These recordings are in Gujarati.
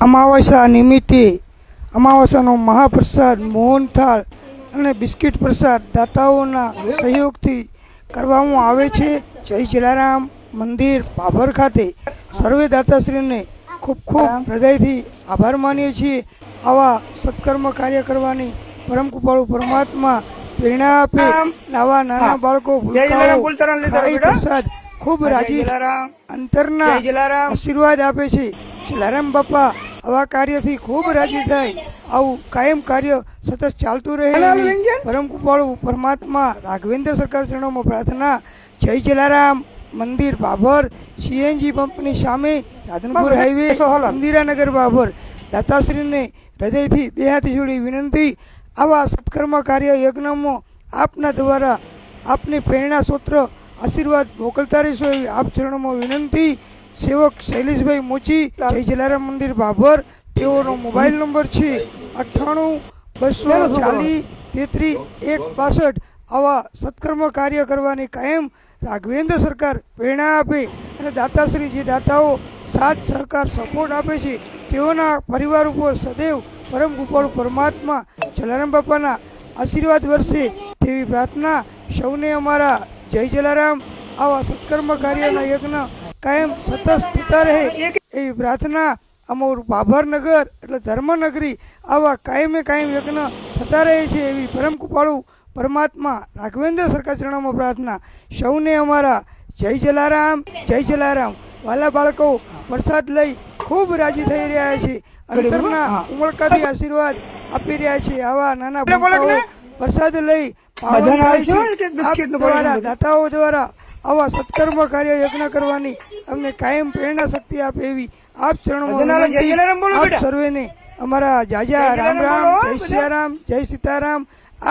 અમાવસ્યા નિમિત્તે અમાવસ્યાનો મહાપ્રસાદ મોહનથાળ અને બિસ્કિટ પ્રસાદ દાતાઓના સહયોગથી કરવામાં આવે છે। જય જલારામ મંદિર ભાભર ખાતે સર્વે દાતાશ્રીને ખૂબ ખૂબ હૃદયથી આભાર માનીએ છીએ। આવા સત્કર્મ કાર્ય કરવાની પરમ કૃપાળુ પરમાત્મા પ્રેરણા આપે। આવા નાના બાળકો પ્રસાદ ખૂબ રાજી અંતરના આશીર્વાદ આપે છે। જલારામ બાપા આવા કાર્યથી ખૂબ રાજી થાય। આવું કાયમ કાર્ય સતત ચાલતું રહે પરમ કૃપાળુ પરમાત્મા રાઘવેન્દ્ર સરકાર ચરણોમાં પ્રાર્થના। જય જલારામ મંદિર ભાભર સીએનજી પંપની સામે રાધનપુર હાઈવે ઇન્દિરાનગર ભાભર દાતાશ્રીને હૃદયથી બે હાથ જોડી વિનંતી। આવા સત્કર્મ કાર્ય યજ્ઞમાં આપના દ્વારા આપની પ્રેરણા સૂત્ર આશીર્વાદ મોકલતા રહેશો એવી આપ ચરણોમાં વિનંતી। સેવક શૈલેષભાઈ મોચી જય જલારામ મંદિર ભાભર। તેઓનો મોબાઈલ નંબર છે 98-240-33-162। આવા સત્કર્મ કાર્ય કરવાની કાયમ રાઘવેન્દ્ર સરકાર પ્રેરણા આપે અને દાતાશ્રી જે દાતાઓ સાથ સહકાર સપોર્ટ આપે છે તેઓના પરિવાર ઉપર સદૈવ પરમ કૃપાળુ પરમાત્મા જલારામ બાપાના આશીર્વાદ વરસે તેવી પ્રાર્થના। સૌને અમારા જય જલારામ આવા સત્કર્મ કાર્યના યજ્ઞ કાયમ સતત થતા રહે એવી પ્રાર્થના। અમારું ભાભર નગર એટલે ધર્મનગરી આવા કાયમે કાયમ યજ્ઞ થતા રહે છે એવી પરમ કૃપાળુ પરમાત્મા રાઘવેન્દ્ર સરકાર ચરણોમાં પ્રાર્થના। સૌને અમારા જય જલારામ જય જલારામ। વાલા બાળકો પ્રસાદ લઈ ખૂબ રાજી થઈ રહ્યા છે। અંતરના ઉમળકાથી આશીર્વાદ આપી રહ્યા છે। આવા નાના બાળકો પ્રસાદ લઈ દ્વારા દાતાઓ દ્વારા આવા સત્કર્મ કાર્ય યજ્ઞ કરવાની અમને કાયમ પ્રેરણા શક્તિ આપે એવી આપ ચરણોમાં આપ સર્વેને અમારા જાજા રામ રામ જય સિયારામ જય સીતારામ।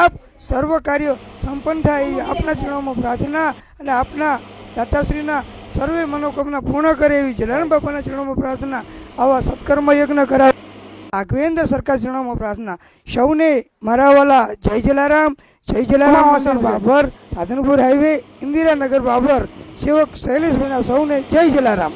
આપ સર્વ કાર્ય સંપન્ન થાય એવી આપના ચરણોમાં પ્રાર્થના અને આપના દાતાશ્રીના સર્વે મનોકામના પૂર્ણ કરે એવી જલારામ બાપાના ચરણોમાં પ્રાર્થના। આવા સત્કર્મ યજ્ઞ કરાવે રાઘવેન્દ્ર સરકાર ચરણોમાં પ્રાર્થના। સૌને મારા વાલા જય જલારામ જય જલારામ મંદિર ભાભર રાધનપુર હાઈવે ઇન્દિરાનગર ભાભર સેવક શૈલેષભાઈના સૌને જય જલારામ।